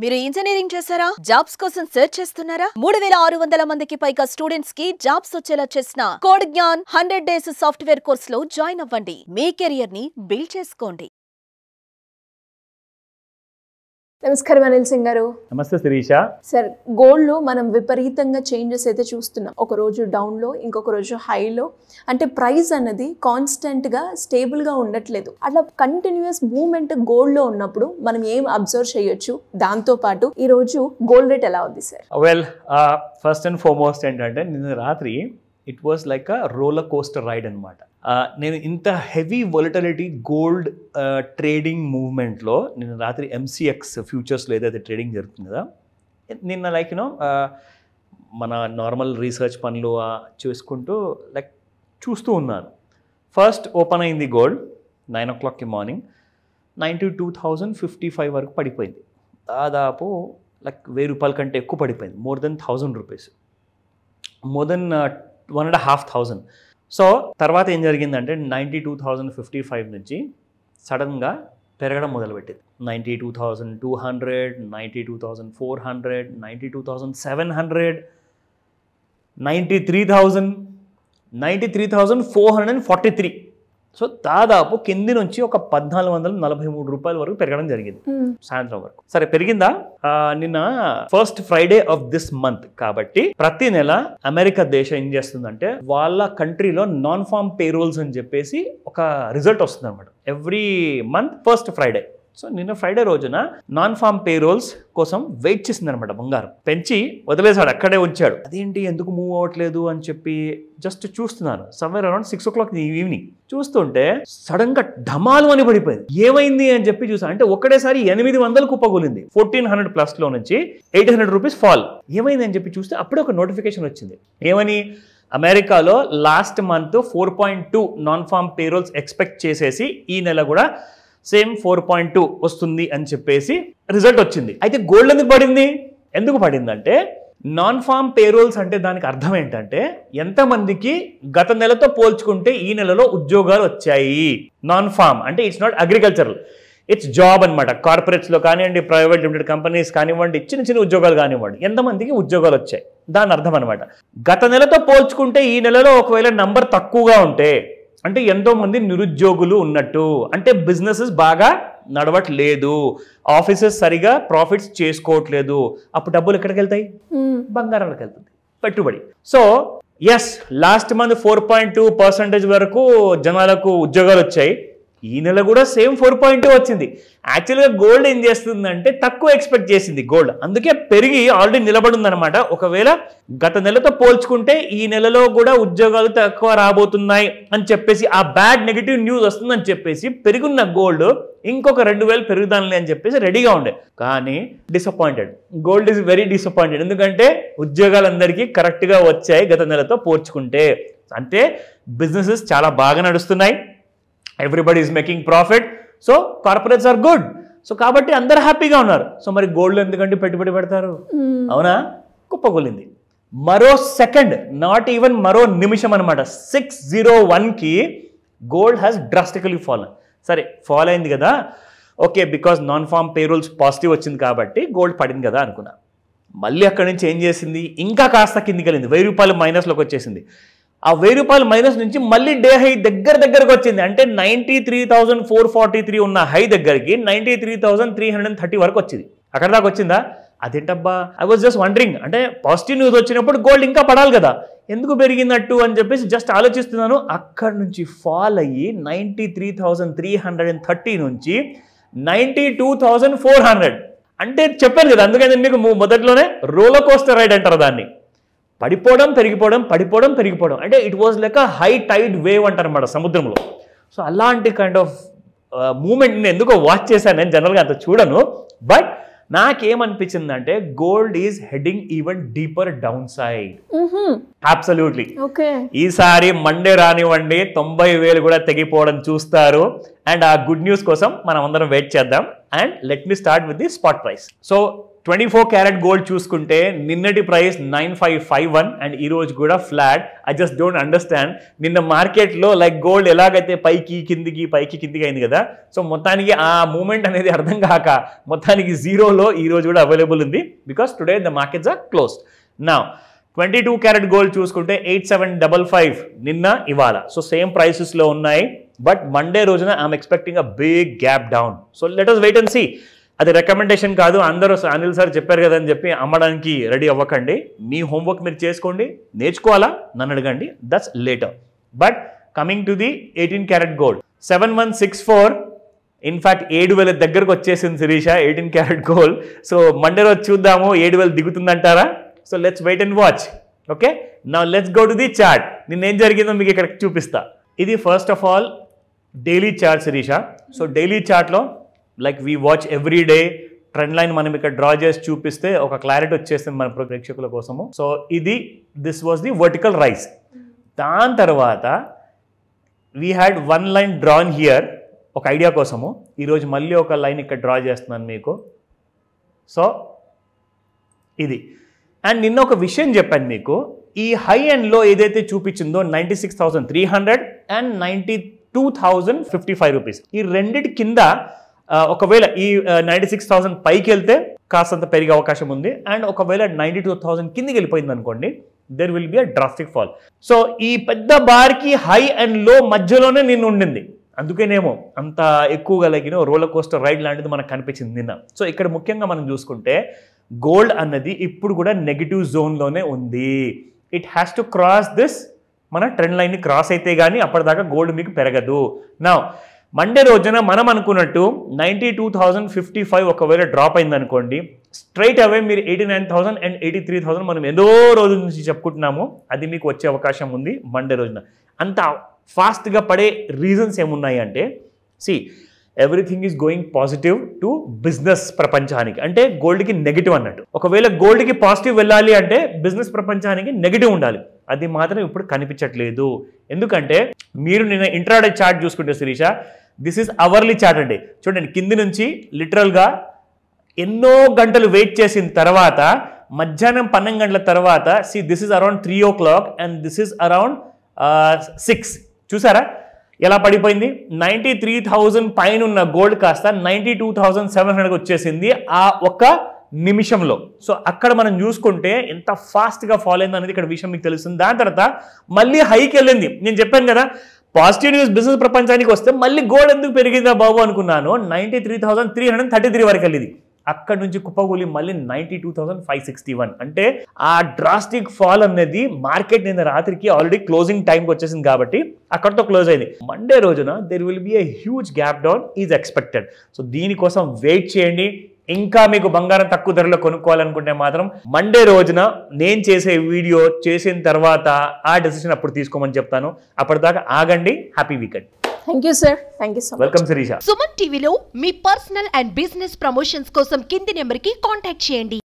మీరు ఇంజనీరింగ్ చేశారా? జాబ్స్ కోసం సెర్చ్ చేస్తున్నారా? 3600 మందికి పైగా స్టూడెంట్స్ కి జాబ్స్ వచ్చేలా చేసిన code Gyan 100 days software course లో జాయిన్ అవ్వండి. మీ కెరియర్ ని బిల్డ్ చేసుకోండి. నమస్కారం అనిల్ సింగ్ గారు. నమస్తే శిరీష. సార్, గోల్డ్ లో మనం విపరీతంగా చేంజెస్ అయితే చూస్తున్నాం. ఒక రోజు డౌన్ లో, ఇంకొక రోజు హైలో, అంటే ప్రైస్ అన్నది కాన్స్టెంట్ గా స్టేబుల్ గా ఉండట్లేదు. అట్లా కంటిన్యూస్ మూవ్మెంట్ గోల్డ్ లో ఉన్నప్పుడు మనం ఏం అబ్జర్వ్ చేయొచ్చు? దాంతో పాటు ఈ రోజు గోల్డ్ రేట్ ఎలా ఉంది sir? Well, first and foremost ఏంటంటే నిన్న రాత్రి it was like a roller coaster ride అనమాట. నేను ఇంత హెవీ వొలటిలిటీ గోల్డ్ ట్రేడింగ్ మూవ్మెంట్లో నిన్న రాత్రి ఎంసీఎక్స్ ఫ్యూచర్స్లో ఏదైతే ట్రేడింగ్ జరుగుతుంది కదా, నిన్న లైక్ యూనో మన నార్మల్ రీసెర్చ్ పనులు చేసుకుంటూ లైక్ చూస్తూ ఉన్నాను. ఫస్ట్ ఓపెన్ అయింది గోల్డ్ 9 o'clock మార్నింగ్ 92,055 వరకు పడిపోయింది. దాదాపు లైక్ 1000 రూపాయల కంటే ఎక్కువ పడిపోయింది. More than 1000 rupees, more than 1,500. So తర్వాత ఏం జరిగిందంటే 92,055 నుంచి సడన్గా పెరగడం మొదలుపెట్టింది. 92,200, 92,400, 92,700, 93,000, 93,443. సో దాదాపు కింది నుంచి ఒక 1,443 రూపాయల వరకు పెరగడం జరిగింది సాయంత్రం వరకు. సరే, పెరిగిందా? నిన్న first Friday of this month కాబట్టి ప్రతి నెల అమెరికా దేశం ఏం చేస్తుందంటే వాళ్ళ కంట్రీలో నాన్ ఫార్మ్ పేరోల్స్ అని చెప్పేసి ఒక రిజల్ట్ వస్తుంది అనమాట every month first Friday. So నిన్న ఫ్రైడే రోజున నాన్ ఫార్మ్ పేరోల్స్ కోసం వెయిట్ చేసింది అనమాట. బంగారం పెంచి వదిలేసాడు, అక్కడే ఉంచాడు. అదేంటి ఎందుకు మూవ్ అవ్వట్లేదు అని చెప్పి జస్ట్ చూస్తున్నాను. సమ్వేర్ అరౌండ్ 6 o'clock ఈవినింగ్ చూస్తుంటే సడన్ గా ఢమాలు అని పడిపోయింది. ఏమైంది అని చెప్పి చూసాను. అంటే ఒక్కడేసారి 800 కుప్పగొలింది. 1400+ లో నుంచి 800 రూపీస్ ఫాల్. ఏమైంది అని చెప్పి చూస్తే అప్పుడే ఒక నోటిఫికేషన్ వచ్చింది. ఏమని? అమెరికాలో last month 4.2 non farm payrolls expect చేసేసి ఈ నెల కూడా సేమ్ 4.2 వస్తుంది అని చెప్పేసి రిజల్ట్ వచ్చింది. అయితే గోల్డ్ ఎందుకు పడింది? ఎందుకు పడిందంటే నాన్ ఫార్మ్ పేరోల్స్ అంటే దానికి అర్థం ఏంటంటే ఎంతమందికి గత నెలతో పోల్చుకుంటే ఈ నెలలో ఉద్యోగాలు వచ్చాయి. నాన్ ఫార్మ్ అంటే it's not agricultural, it's job అనమాట. కార్పొరేట్స్లో కానివ్వండి, ప్రైవేట్ లిమిటెడ్ కంపెనీస్ కానివ్వండి, చిన్న చిన్న ఉద్యోగాలు కానివ్వండి, ఎంతమందికి ఉద్యోగాలు వచ్చాయి దాని అర్థం అనమాట. గత నెలతో పోల్చుకుంటే ఈ నెలలో ఒకవేళ నంబర్ తక్కువగా ఉంటే అంటే ఎంతో మంది నిరుద్యోగులు ఉన్నట్టు, అంటే బిజినెసెస్ బాగా నడవట్లేదు, ఆఫీసెస్ సరిగా ప్రాఫిట్స్ చేసుకోవట్లేదు. అప్పుడు డబ్బులు ఎక్కడికి వెళ్తాయి? బంగారాలకు వెళ్తుంది, పెట్టుబడి. సో ఎస్, లాస్ట్ మంత్ 4.2% వరకు జనాలకు ఉద్యోగాలు వచ్చాయి. ఈ నెల కూడా సేమ్ 4.2 వచ్చింది. యాక్చువల్గా గోల్డ్ ఏం చేస్తుందంటే తక్కువ ఎక్స్పెక్ట్ చేసింది గోల్డ్, అందుకే పెరిగి ఆల్రెడీ నిలబడి ఉందన్నమాట. ఒకవేళ గత నెలతో పోల్చుకుంటే ఈ నెలలో కూడా ఉద్యోగాలు తక్కువ రాబోతున్నాయి అని చెప్పేసి ఆ బ్యాడ్ నెగిటివ్ న్యూస్ వస్తుందని చెప్పేసి పెరుగున్న గోల్డ్ ఇంకొక 2,000 పెరుగుదానులే అని చెప్పేసి రెడీగా ఉండే. కానీ disappointed, gold is very disappointed. ఎందుకంటే ఉద్యోగాలందరికీ కరెక్ట్గా వచ్చాయి గత నెలతో పోల్చుకుంటే. అంటే బిజినెసెస్ చాలా బాగా నడుస్తున్నాయి, everybody is making profit, so corporates are good. So కాబట్టి అందరు హ్యాపీగా ఉన్నారు. సో మరి గోల్డ్ ఎందుకంటే పెట్టుబడి పెడతారు? అవునా? కుప్పగొలింది. మరో సెకండ్, నాట్ ఈవెన్ మరో నిమిషం అనమాట, 6:01కి గోల్డ్ హ్యాస్ డ్రాస్టికలీ ఫాల్. సరే, ఫాల్ అయింది కదా, okay, because non farm payrolls positive వచ్చింది కాబట్టి గోల్డ్ పడింది కదా అనుకున్నా. మళ్ళీ అక్కడి నుంచి ఏం చేసింది? ఇంకా కాస్త కిందికి వెళ్ళింది, 1000 రూపాయలు మైనస్లోకి వచ్చేసింది. ఆ 1000 రూపాయలు మైనస్ నుంచి మళ్ళీ డే హై దగ్గరకు వచ్చింది. అంటే 93,443 ఉన్న హై దగ్గరికి 93,330 వరకు వచ్చింది. అక్కడ దాకా వచ్చిందా? అదేంటబ్బా, ఐ వాజ్ జస్ట్ వండరింగ్. అంటే పాజిటివ్ న్యూస్ వచ్చినప్పుడు గోల్డ్ ఇంకా పడాలి కదా, ఎందుకు పెరిగినట్టు అని చెప్పేసి జస్ట్ ఆలోచిస్తున్నాను. అక్కడ నుంచి ఫాల్ అయ్యి 93,330 నుంచి 92,400. అంటే చెప్పాను కదా, అందుకని మీకు మొదట్లోనే రోలర్ కోస్టర్ రైడ్ అంటారు దాన్ని. పడిపోవడం పెరిగిపోవడం, పడిపోవడం పెరిగిపోవడం. అంటే it was like a high tide wave అంటారు అన్నమాట సముద్రంలో. సో అలాంటి కైండ్ ఆఫ్ మూమెంట్ నేను ఎందుకో వాచ్ చేశాను. నేను జనరల్గా అంత చూడను, బట్ నాకేమనిపించిందంటే gold is heading even deeper down side. Absolutely. ఈసారి మండే రానివ్వండి 90,000 కూడా తెగిపోవడం చూస్తారు. అండ్ ఆ గుడ్ న్యూస్ కోసం మనం అందరం వెయిట్ చేద్దాం. And let me start with the spot price. So 24 carrot gold చూసుకుంటే నిన్నటి ప్రైస్ 9551 అండ్ ఈ రోజు కూడా flat. I just don't understand. నిన్న మార్కెట్లో లైక్ గోల్డ్ ఎలాగైతే పైకి కిందికి అయింది కదా, సో మొత్తానికి ఆ మూమెంట్ అనేది అర్థం కాక మొత్తానికి జీరోలో ఈ రోజు కూడా అవైలబుల్ ఉంది, because today the markets are closed. Now 22 carat gold చూసుకుంటే 8755 నిన్న ఇవాళ, సో సేమ్ ప్రైసెస్లో ఉన్నాయి. బట్ మండే రోజున I'm expecting a big gap down. So let us wait and see. అది రికమెండేషన్ కాదు, అందరూ అనిల్ సార్ చెప్పారు కదా అని చెప్పి అమ్మడానికి రెడీ అవ్వకండి. మీ హోంవర్క్ మీరు చేసుకోండి, నేర్చుకోవాలా నన్ను అడగండి, that's later. But coming to the 18 carat gold 7164, in fact 7000 దగ్గరకు వచ్చేసింది Shirisha 18 carat gold. So Monday రోజు చూద్దాము 7000 దిగుతుందంటారా? So let's wait and watch. Okay, now let's go to the chart. నిన్నేం జరిగిందో మీకు ఇక్కడ చూపిస్తా. ఇది first of all daily chart Shirisha. So daily చార్ట్లో like we watch every day trend line మనం ఇక్కడ డ్రా చేసి చూపిస్తే ఒక క్లారిటీ వచ్చేస్తుంది మన ప్రేక్షకుల కోసము. So this was the vertical rice. దాని తర్వాత we had one line drawn here ఒక ఐడియా కోసము. ఈరోజు మళ్ళీ ఒక లైన్ ఇక్కడ డ్రా చేస్తున్నాను మీకు. సో ఇది అండ్ నిన్న ఒక విషయం చెప్పాను మీకు, ఈ హై ఎండ్లో ఏదైతే చూపించిందో 96,300 అండ్ 92,055 రూపీస్, ఈ రెండిటి కింద ఒకవేళ ఈ 96,000 పైకి వెళ్తే కాస్తంత పెరిగే అవకాశం ఉంది. అండ్ ఒకవేళ 92,000 కిందికి వెళ్ళిపోయింది అనుకోండి, there will be a drastic fall. So ఈ పెద్ద బార్కి హై అండ్ లో మధ్యలోనే నిన్న ఉండింది, అందుకేనేమో అంత ఎక్కువగా లగిన రోలర్ కోస్టర్ రైడ్ లాంటిది మనకు కనిపించింది నిన్న. సో ఇక్కడ ముఖ్యంగా మనం చూసుకుంటే గోల్డ్ అన్నది ఇప్పుడు కూడా నెగిటివ్ జోన్లోనే ఉంది. It has to cross this, మన ట్రెండ్ లైన్ని క్రాస్ అయితే కానీ అప్పటిదాకా గోల్డ్ మీకు పెరగదు. నా మండే రోజున మనం అనుకున్నట్టు 92,055 ఒకవేళ డ్రాప్ అయింది అనుకోండి, స్ట్రైట్ అవే మీరు 89,000 అండ్ 83,000 మనం ఎన్నో రోజుల నుంచి చెప్పుకుంటున్నాము, అది మీకు వచ్చే అవకాశం ఉంది మండే రోజున. అంత ఫాస్ట్గా పడే రీజన్స్ ఏమున్నాయి అంటే, C everything is going positive to business ప్రపంచానికి, అంటే గోల్డ్కి నెగిటివ్ అన్నట్టు. ఒకవేళ గోల్డ్కి పాజిటివ్ వెళ్ళాలి అంటే బిజినెస్ ప్రపంచానికి నెగిటివ్ ఉండాలి, అది మాత్రం ఇప్పుడు కనిపించట్లేదు. ఎందుకంటే మీరు నిన్న ఇంట్రాడే చార్ట్ చూసుకుంటే Sirisha, this is hourly chart అండి. చూడండి కింది నుంచి లిటరల్గా ఎన్నో గంటలు వెయిట్ చేసిన తర్వాత మధ్యాహ్నం 12 గంటల తర్వాత this is around 3 o'clock and this is around 6. చూసారా ఎలా పడిపోయింది? 93,000 పైన ఉన్న గోల్డ్ కాస్త 92,700 వచ్చేసింది ఆ ఒక్క నిమిషంలో. సో అక్కడ మనం చూసుకుంటే ఎంత ఫాస్ట్గా ఫాలో అయింది అనేది ఇక్కడ విషయం మీకు తెలుస్తుంది. దాని తర్వాత మళ్ళీ హైకి వెళ్ళింది. నేను చెప్పాను కదా పాజిటివ్ న్యూస్ బిజినెస్ ప్రపంచానికి వస్తే మళ్ళీ గోల్డ్ ఎందుకు పెరిగిందా బాబు అనుకున్నాను. 93,333 వరకు వెళ్ళింది. అక్కడ నుంచి కుప్పగూలి మళ్ళీ 92,561. అంటే ఆ డ్రాస్టిక్ ఫాల్ అనేది మార్కెట్ నిన్న రాత్రికి ఆల్రెడీ క్లోజింగ్ టైంకి వచ్చేసింది కాబట్టి అక్కడితో క్లోజ్ అయింది. మండే రోజున there will be a huge gap down is expected. So దీనికోసం వెయిట్ చేయండి. ఇంకా మీకు బంగారం తక్కువ ధరలో కొనుక్కోవాలనుకుంటే మాత్రం మండే రోజున నేను చేసే వీడియో చేసిన తర్వాత ఆ డెసిషన్ అప్పుడు తీసుకోమని చెప్తాను. అప్పటిదాకా ఆగండి. Happy weekend. Thank you sir. Thank you so much. Welcome Sirisha. Suman టీవీలో మీ పర్సనల్ అండ్ బిజినెస్ ప్రమోషన్స్ కోసం కింది నెంబర్కి కాంటాక్ట్ చేయండి.